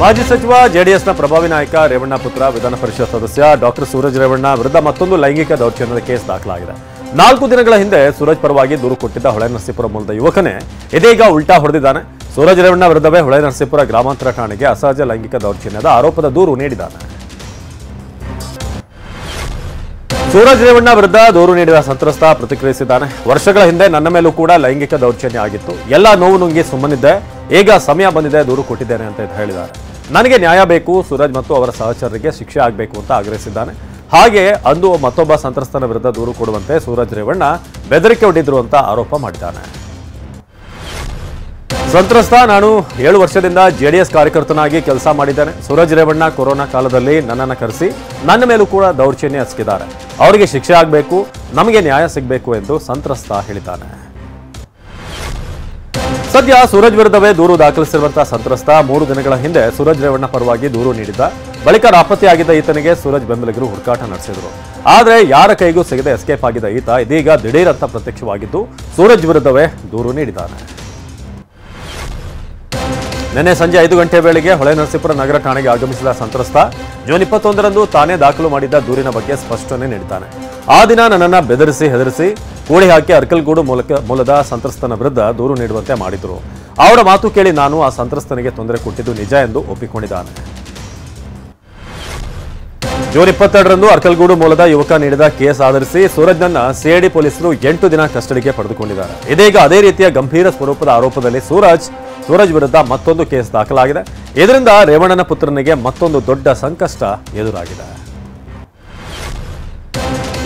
ಮಾಜಿ ಸಚಿವ ಜೆಡಿಎಸ್ನ ಪ್ರಭಾವಿ ನಾಯಕ ರೇವಣ್ಣ ಪುತ್ರ ವಿಧಾನ ಪರಿಷತ್ ಸದಸ್ಯ ಡಾಕ್ಟರ್ ಸೂರಜ್ ರೇವಣ್ಣ ವಿರುದ್ಧ ಮತ್ತೊಂದು ಲೈಂಗಿಕ ದೌರ್ಜನ್ಯದ ಕೇಸ್ ದಾಖಲಾಗಿದೆ. 4 ದಿನಗಳ ಹಿಂದೆ ಸೂರಜ್ ಪರವಾಗಿ ದೂರು ಕೊಟ್ಟಿದ್ದ ಹೊಳೆನರಸೀಪುರ ಮೂಲದ ಯುವಕನೇ ಇದೀಗ ಉಲ್ಟಾ ಹೊಡೆದಿದ್ದಾನೆ. ಸೂರಜ್ ರೇವಣ್ಣ ವಿರುದ್ಧವೇ ಹೊಳೆನರಸೀಪುರ ಗ್ರಾಮಾಂತರ ಠಾಣೆಗೆ ಅಸಹಜ ಲೈಂಗಿಕ ದೌರ್ಜನ್ಯದ ಆರೋಪದ ದೂರು ನೀಡಿದ್ದಾನೆ. ಸೂರಜ್ ರೇವಣ್ಣ ವಿರುದ್ಧ ದೂರು ನೀಡಿದ ಸಂತ್ರಸ್ತ ಪ್ರತಿಕ್ರಿಯಿಸಿದ್ದಾನೆ. ವರ್ಷಗಳ ಹಿಂದೆ ನನ್ನ ಮೇಲೂ ಕೂಡ ಲೈಂಗಿಕ ದೌರ್ಜನ್ಯ ಆಗಿತ್ತು. ಎಲ್ಲ ನೋವು ನುಂಗಿ ಸುಮ್ಮನಿದ್ದೆ. ಈಗ ಸಮಯ ಬಂದಿದೆ, ದೂರು ಕೊಟ್ಟಿದ್ದೇನೆ ಅಂತ ಹೇಳಿದ್ದಾರೆ. ನನಗೆ ನ್ಯಾಯ ಬೇಕು, ಸೂರಜ್ ಮತ್ತು ಅವರ ಸಹಚರರಿಗೆ ಶಿಕ್ಷೆ ಆಗಬೇಕು ಅಂತ ಆಗ್ರಹಿಸಿದ್ದಾನೆ. ಹಾಗೆ ಅಂದು ಮತ್ತೊಬ್ಬ ಸಂತ್ರಸ್ತನ ವಿರುದ್ಧ ದೂರು ಕೊಡುವಂತೆ ಸೂರಜ್ ರೇವಣ್ಣ ಬೆದರಿಕೆ ಒಡ್ಡಿದ್ರು ಅಂತ ಆರೋಪ ಮಾಡಿದ್ದಾನೆ. ಸಂತ್ರಸ್ತ, ನಾನು 7 ವರ್ಷದಿಂದ ಜೆಡಿಎಸ್ ಕಾರ್ಯಕರ್ತನಾಗಿ ಕೆಲಸ ಮಾಡಿದ್ದೇನೆ. ಸೂರಜ್ ರೇವಣ್ಣ ಕೊರೋನಾ ಕಾಲದಲ್ಲಿ ನನ್ನನ್ನು ಕರೆಸಿ ನನ್ನ ಮೇಲೂ ಕೂಡ ದೌರ್ಜನ್ಯ ಎಸಗಿದ್ದಾರೆ. ಅವರಿಗೆ ಶಿಕ್ಷೆ ಆಗಬೇಕು, ನಮಗೆ ನ್ಯಾಯ ಸಿಗಬೇಕು ಎಂದು ಸಂತ್ರಸ್ತ ಹೇಳಿದ್ದಾನೆ. ಸದ್ಯ ಸೂರಜ್ ವಿರುದ್ಧವೇ ದೂರು ದಾಖಲಿಸಿರುವಂತಹ ಸಂತ್ರಸ್ತ 3 ದಿನಗಳ ಹಿಂದೆ ಸೂರಜ್ ರೇವಣ್ಣ ಪರವಾಗಿ ದೂರು ನೀಡಿದ್ದ. ಬಳಿಕ ನಾಪತ್ತೆಯಾಗಿದ್ದ ಈತನಿಗೆ ಸೂರಜ್ ಬೆಂಬಲಿಗರು ಹುಡುಕಾಟ ನಡೆಸಿದರು. ಆದರೆ ಯಾರ ಕೈಗೂ ಸಿಗದೆ ಎಸ್ಕೇಪ್ ಆಗಿದ್ದ ಈತ ಇದೀಗ ದಿಢೀರ್ ಅಂತ ಪ್ರತ್ಯಕ್ಷವಾಗಿದ್ದು ಸೂರಜ್ ವಿರುದ್ಧವೇ ದೂರು ನೀಡಿದ್ದಾನೆ. ನಿನ್ನೆ ಸಂಜೆ 5 ಗಂಟೆ ವೇಳೆಗೆ ಹೊಳೆನರಸೀಪುರ ನಗರ ಠಾಣೆಗೆ ಆಗಮಿಸಿದ ಸಂತ್ರಸ್ತ ಜೂನ್ 21ರಂದು ತಾನೇ ದಾಖಲು ಮಾಡಿದ್ದ ದೂರಿನ ಬಗ್ಗೆ ಸ್ಪಷ್ಟನೆ ನೀಡಿದ್ದಾನೆ. ಆ ದಿನ ನನ್ನನ್ನು ಬೆದರಿಸಿ ಹೆದರಿಸಿ ಕೂಡಿ ಹಾಕಿ ಅರ್ಕಲ್ಗೂಡು ಮೂಲದ ಸಂತ್ರಸ್ತನ ವಿರುದ್ಧ ದೂರು ನೀಡುವಂತೆ ಮಾಡಿದ್ರು. ಅವರ ಮಾತು ಕೇಳಿ ನಾನು ಆ ಸಂತ್ರಸ್ತನಿಗೆ ತೊಂದರೆ ಕೊಟ್ಟಿದ್ದು ನಿಜ ಎಂದು ಒಪ್ಪಿಕೊಂಡಿದ್ದಾನೆ. ಜೂನ್ 22ರಂದು ಅರ್ಕಲ್ಗೂಡು ಮೂಲದ ಯುವಕ ನೀಡಿದ ಕೇಸ್ ಆಧರಿಸಿ ಸೂರಜ್ನನ್ನ ಸಿಐಡಿ ಪೊಲೀಸರು 8 ದಿನ ಕಸ್ಟಡಿಗೆ ಪಡೆದುಕೊಂಡಿದ್ದಾರೆ. ಇದೀಗ ಅದೇ ರೀತಿಯ ಗಂಭೀರ ಸ್ವರೂಪದ ಆರೋಪದಲ್ಲಿ ಸೂರಜ್ ವಿರುದ್ಧ ಮತ್ತೊಂದು ಕೇಸ್ ದಾಖಲಾಗಿದೆ. ಇದರಿಂದ ರೇವಣ್ಣನ ಪುತ್ರನಿಗೆ ಮತ್ತೊಂದು ದೊಡ್ಡ ಸಂಕಷ್ಟ ಎದುರಾಗಿದೆ.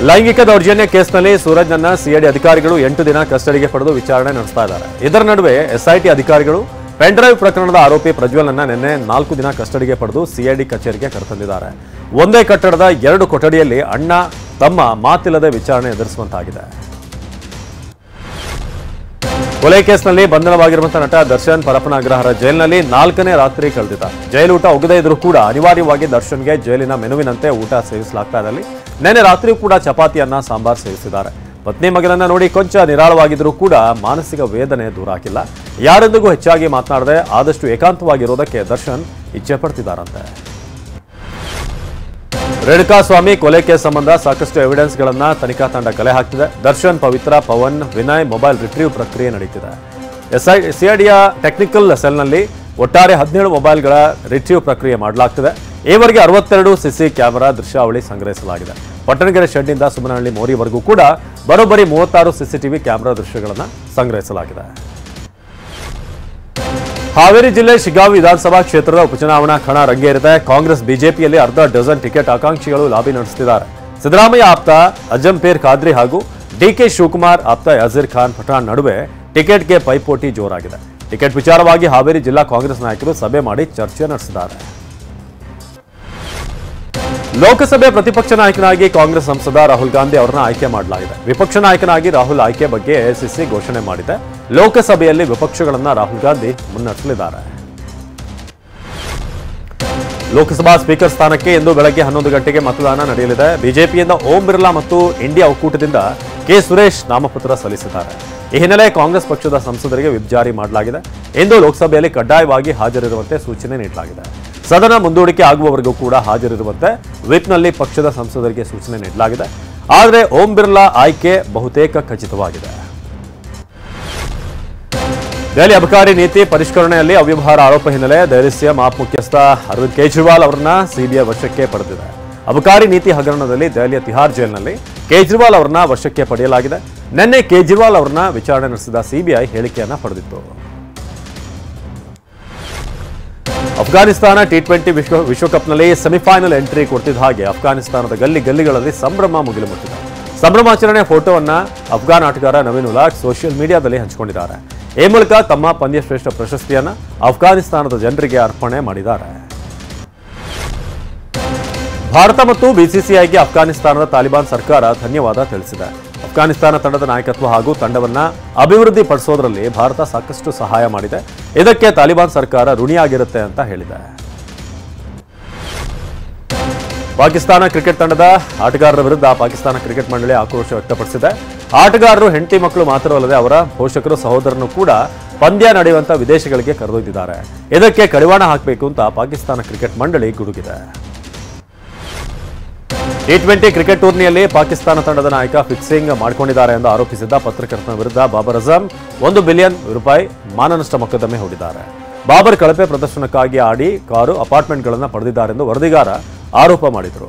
ಲೈಂಗಿಕ ದೌರ್ಜನ್ಯ ಕೇಸ್ನಲ್ಲಿ ಸೂರಜ್ನನ್ನ ಸಿಐಡಿ ಅಧಿಕಾರಿಗಳು 8 ದಿನ ಕಸ್ಟಡಿಗೆ ಪಡೆದು ವಿಚಾರಣೆ ನಡೆಸ್ತಾ ಇದ್ದಾರೆ. ಇದರ ನಡುವೆ ಎಸ್ಐಟಿ ಅಧಿಕಾರಿಗಳು ಪೆನ್ಡ್ರೈವ್ ಪ್ರಕರಣದ ಆರೋಪಿ ಪ್ರಜ್ವಲನ್ನ ನಿನ್ನೆ 4 ದಿನ ಕಸ್ಟಡಿಗೆ ಪಡೆದು ಸಿಐಡಿ ಕಚೇರಿಗೆ ಕರೆತಂದಿದ್ದಾರೆ. ಒಂದೇ ಕಟ್ಟಡದ 2 ಕೊಠಡಿಯಲ್ಲಿ ಅಣ್ಣ ತಮ್ಮ ಮಾತಿಲ್ಲದೆ ವಿಚಾರಣೆ ಎದುರಿಸುವಂತಾಗಿದೆ. ಕೊಲೆ ಕೇಸ್ನಲ್ಲಿ ಬಂಧನವಾಗಿರುವಂತಹ ನಟ ದರ್ಶನ್ ಪರಪ್ಪನ ಅಗ್ರಹಾರ ಜೈಲಿನಲ್ಲಿ 4ನೇ ರಾತ್ರಿ ಕಳೆದಿದ್ದ. ಜೈಲೂಟ ಒಗದೇ ಇದ್ರೂ ಕೂಡ ಅನಿವಾರ್ಯವಾಗಿ ದರ್ಶನ್ಗೆ ಜೈಲಿನ ಮೆನುವಿನಂತೆ ಊಟ ಸೇವಿಸಲಾಗ್ತಾ ಇದ್ದಲ್ಲಿ ನಿನ್ನೆ ರಾತ್ರಿ ಕೂಡ ಚಪಾತಿ ಅನ್ನ ಸಾಂಬಾರ್ ಸೇವಿಸಿದ್ದಾರೆ. ಪತ್ನಿ ಮಗನನ್ನ ನೋಡಿ ಕೊಂಚ ನಿರಾಳವಾಗಿದ್ರೂ ಕೂಡ ಮಾನಸಿಕ ವೇದನೆ ದೂರ ಆಗಿಲ್ಲ. ಯಾರೊಂದಿಗೂ ಹೆಚ್ಚಾಗಿ ಮಾತನಾಡದೆ ಆದಷ್ಟು ಏಕಾಂತವಾಗಿರೋದಕ್ಕೆ ದರ್ಶನ್ ಇಚ್ಛೆ ಪಡ್ತಿದ್ದಾರಂತೆ. ರೇಣುಕಾಸ್ವಾಮಿ ಕೊಲೆ ಕೇಸ್ ಸಂಬಂಧ ಸಾಕಷ್ಟು ಎವಿಡೆನ್ಸ್ಗಳನ್ನ ತನಿಖಾ ತಂಡ ಕಲೆ ಹಾಕ್ತಿದೆ. ದರ್ಶನ್, ಪವಿತ್ರ, ಪವನ್, ವಿನಯ್ ಮೊಬೈಲ್ ರಿಟ್ರೀವ್ ಪ್ರಕ್ರಿಯೆ ನಡೀತಿದೆ. ಸಿಐಡಿಯ ಟೆಕ್ನಿಕಲ್ ಸೆಲ್ನಲ್ಲಿ ಒಟ್ಟಾರೆ 17 ಮೊಬೈಲ್ಗಳ ರಿಟ್ರೀವ್ ಪ್ರಕ್ರಿಯೆ ಮಾಡಲಾಗ್ತಿದೆ. ಈವರೆಗೆ 62 ಸಿಸಿ ಕ್ಯಾಮೆರಾ ದೃಶ್ಯಾವಳಿ ಸಂಗ್ರಹಿಸಲಾಗಿದೆ. ಪಟ್ಟಣಗೆರೆ ಶೆಡ್ನಿಂದ ಸುಮನಹಳ್ಳಿ ಮೋರಿವರೆಗೂ ಕೂಡ ಬರೋಬ್ಬರಿ 36 ಸಿಸಿಟಿವಿ ಕ್ಯಾಮೆರಾ ದೃಶ್ಯಗಳನ್ನು ಸಂಗ್ರಹಿಸಲಾಗಿದೆ. ಹಾವೇರಿ ಜಿಲ್ಲೆ ಶಿಗ್ಗಾಂವಿ ವಿಧಾನಸಭಾ ಕ್ಷೇತ್ರದ ಉಪಚುನಾವಣಾ ಕಣ ರಂಗೇರಿದೆ. ಕಾಂಗ್ರೆಸ್ ಬಿಜೆಪಿಯಲ್ಲಿ ಅರ್ಧ ಡಜನ್ ಟಿಕೆಟ್ ಆಕಾಂಕ್ಷಿಗಳು ಲಾಬಿ ನಡೆಸುತ್ತಿದ್ದಾರೆ. ಸಿದ್ದರಾಮಯ್ಯ ಆಪ್ತ ಅಜಂಪೇರ್ ಖಾದ್ರಿ ಹಾಗೂ ಡಿಕೆ ಶಿವಕುಮಾರ್ ಆಪ್ತ ಯಾಜೀರ್ ಖಾನ್ ಪಠಾಣ್ ನಡುವೆ ಟಿಕೆಟ್ಗೆ ಪೈಪೋಟಿ ಜೋರಾಗಿದೆ. ಟಿಕೆಟ್ ವಿಚಾರವಾಗಿ ಹಾವೇರಿ ಜಿಲ್ಲಾ ಕಾಂಗ್ರೆಸ್ ನಾಯಕರು ಸಭೆ ಮಾಡಿ ಚರ್ಚೆ ನಡೆಸಿದ್ದಾರೆ. ಲೋಕಸಭೆ ಪ್ರತಿಪಕ್ಷ ನಾಯಕನಾಗಿ ಕಾಂಗ್ರೆಸ್ ಸಂಸದ ರಾಹುಲ್ ಗಾಂಧಿ ಅವರನ್ನು ಆಯ್ಕೆ ಮಾಡಲಾಗಿದೆ. ವಿಪಕ್ಷ ನಾಯಕನಾಗಿ ರಾಹುಲ್ ಆಯ್ಕೆ ಬಗ್ಗೆ ಎಐಸಿಸಿ ಘೋಷಣೆ ಮಾಡಿದೆ. ಲೋಕಸಭೆಯಲ್ಲಿ ವಿಪಕ್ಷಗಳನ್ನು ರಾಹುಲ್ ಗಾಂಧಿ ಮುನ್ನಡೆಸಲಿದ್ದಾರೆ. ಲೋಕಸಭಾ ಸ್ಪೀಕರ್ ಸ್ಥಾನಕ್ಕೆ ಇಂದು ಬೆಳಗ್ಗೆ 11 ಗಂಟೆಗೆ ಮತದಾನ ನಡೆಯಲಿದೆ. ಬಿಜೆಪಿಯಿಂದ ಓಂ ಬಿರ್ಲಾ ಮತ್ತು ಇಂಡಿಯಾ ಒಕ್ಕೂಟದಿಂದ ಕೆ ಸುರೇಶ್ ನಾಮಪತ್ರ ಸಲ್ಲಿಸಿದ್ದಾರೆ. ಈ ಹಿನ್ನೆಲೆ ಕಾಂಗ್ರೆಸ್ ಪಕ್ಷದ ಸಂಸದರಿಗೆ ವಿಪ್ ಜಾರಿ ಮಾಡಲಾಗಿದೆ. ಇಂದು ಲೋಕಸಭೆಯಲ್ಲಿ ಕಡ್ಡಾಯವಾಗಿ ಹಾಜರಿರುವಂತೆ ಸೂಚನೆ ನೀಡಲಾಗಿದೆ. ಸದನ ಮುಂದೂಡಿಕೆ ಆಗುವವರೆಗೂ ಕೂಡ ಹಾಜರಿರುವಂತೆ ವಿಪ್ನಲ್ಲಿ ಪಕ್ಷದ ಸಂಸದರಿಗೆ ಸೂಚನೆ ನೀಡಲಾಗಿದೆ. ಆದರೆ ಓಂ ಬಿರ್ಲಾ ಆಯ್ಕೆ ಬಹುತೇಕ ಖಚಿತವಾಗಿದೆ. ದೆಹಲಿ ಅಬಕಾರಿ ನೀತಿ ಪರಿಷ್ಕರಣೆಯಲ್ಲಿ ಅವ್ಯವಹಾರ ಆರೋಪ ಹಿನ್ನೆಲೆ ದೆಹಲಿ ಸಿಎಂ ಆಪ್ ಮುಖ್ಯಸ್ಥ ಅರವಿಂದ್ ಕೇಜ್ರಿವಾಲ್ ಅವರನ್ನ ಸಿಬಿಐ ವಶಕ್ಕೆ ಪಡೆದಿದೆ. ಅಬಕಾರಿ ನೀತಿ ಹಗರಣದಲ್ಲಿ ದೆಹಲಿಯ ತಿಹಾರ್ ಜೈಲಿನಲ್ಲಿ ಕೇಜ್ರಿವಾಲ್ ಅವರನ್ನ ವಶಕ್ಕೆ ಪಡೆಯಲಾಗಿದೆ. ನಿನ್ನೆ ಕೇಜ್ರಿವಾಲ್ ಅವರನ್ನ ವಿಚಾರಣೆ ನಡೆಸಿದ ಸಿಬಿಐ ಹೇಳಿಕೆಯನ್ನ ಪಡೆದಿತ್ತು. ಅಫ್ಘಾನಿಸ್ತಾನ ಟಿ20 ವಿಶ್ವಕಪ್ನಲ್ಲಿ ಸೆಮಿಫೈನಲ್ ಎಂಟ್ರಿ ಕೊಡ್ತಿದ್ದ ಹಾಗೆ ಅಫ್ಘಾನಿಸ್ತಾನದ ಗಲ್ಲಿಗಳಲ್ಲಿ ಸಂಭ್ರಮ ಮುಗಿಲು ಮುಟ್ಟಿದೆ. ಸಂಭ್ರಮಾಚರಣೆಯ ಫೋಟೋವನ್ನ ಅಫ್ಘಾನ್ ಆಟಗಾರ ನವೀನ್ ಉಲಾಗ್ ಸೋಷಿಯಲ್ ಮೀಡಿಯಾದಲ್ಲಿ ಹಂಚಿಕೊಂಡಿದ್ದಾರೆ. ಈ ಮೂಲಕ ತಮ್ಮ ಪಂದ್ಯಶ್ರೇಷ್ಠ ಪ್ರಶಸ್ತಿಯನ್ನ ಅಫ್ಘಾನಿಸ್ತಾನದ ಜನರಿಗೆ ಅರ್ಪಣೆ ಮಾಡಿದ್ದಾರೆ. ಭಾರತ ಮತ್ತು ಬಿಸಿಸಿಐಗೆ ಅಫ್ಘಾನಿಸ್ತಾನದ ತಾಲಿಬಾನ್ ಸರ್ಕಾರ ಧನ್ಯವಾದ ತಿಳಿಸಿದೆ. ಅಫ್ಘಾನಿಸ್ತಾನ ತಂಡದ ನಾಯಕತ್ವ ಹಾಗೂ ತಂಡವನ್ನ ಅಭಿವೃದ್ಧಿ ಪಡಿಸೋದ್ರಲ್ಲಿ ಭಾರತ ಸಾಕಷ್ಟು ಸಹಾಯ ಮಾಡಿದೆ. ಇದಕ್ಕೆ ತಾಲಿಬಾನ್ ಸರ್ಕಾರ ಋಣಿಯಾಗಿರುತ್ತೆ ಅಂತ ಹೇಳಿದೆ. ಪಾಕಿಸ್ತಾನ ಕ್ರಿಕೆಟ್ ತಂಡದ ಆಟಗಾರರ ವಿರುದ್ಧ ಪಾಕಿಸ್ತಾನ ಕ್ರಿಕೆಟ್ ಮಂಡಳಿ ಆಕ್ರೋಶ ವ್ಯಕ್ತಪಡಿಸಿದೆ. ಆಟಗಾರರು ಹೆಂಡತಿ ಮಕ್ಕಳು ಮಾತ್ರವಲ್ಲದೆ ಅವರ ಪೋಷಕರು ಸಹೋದರನು ಕೂಡ ಪಂದ್ಯ ನಡೆಯುವಂತ ವಿದೇಶಗಳಿಗೆ ಕರೆದೊಯ್ದಿದ್ದಾರೆ. ಇದಕ್ಕೆ ಕಡಿವಾಣ ಹಾಕಬೇಕು ಅಂತ ಪಾಕಿಸ್ತಾನ ಕ್ರಿಕೆಟ್ ಮಂಡಳಿ ಗುಡುಗಿದೆ. T20 ಕ್ರಿಕೆಟ್ ಟೂರ್ನಿಯಲ್ಲಿ ಪಾಕಿಸ್ತಾನ ತಂಡದ ನಾಯಕ ಫಿಕ್ಸಿಂಗ್ ಮಾಡಿಕೊಂಡಿದ್ದಾರೆ ಎಂದು ಆರೋಪಿಸಿದ್ದ ಪತ್ರಕರ್ತನ ವಿರುದ್ಧ ಬಾಬರ್ ಅಜಮ್ ₹1 ಬಿಲಿಯನ್ ಮಾನನಷ್ಟ ಮೊಕದ್ದಮೆ ಹೂಡಿದ್ದಾರೆ. ಬಾಬರ್ ಕಳಪೆ ಪ್ರದರ್ಶನಕ್ಕಾಗಿ ಆಡಿ ಕಾರು ಅಪಾರ್ಟ್ಮೆಂಟ್ಗಳನ್ನು ಪಡೆದಿದ್ದಾರೆಂದು ವರದಿಗಾರ ಆರೋಪ ಮಾಡಿದರು.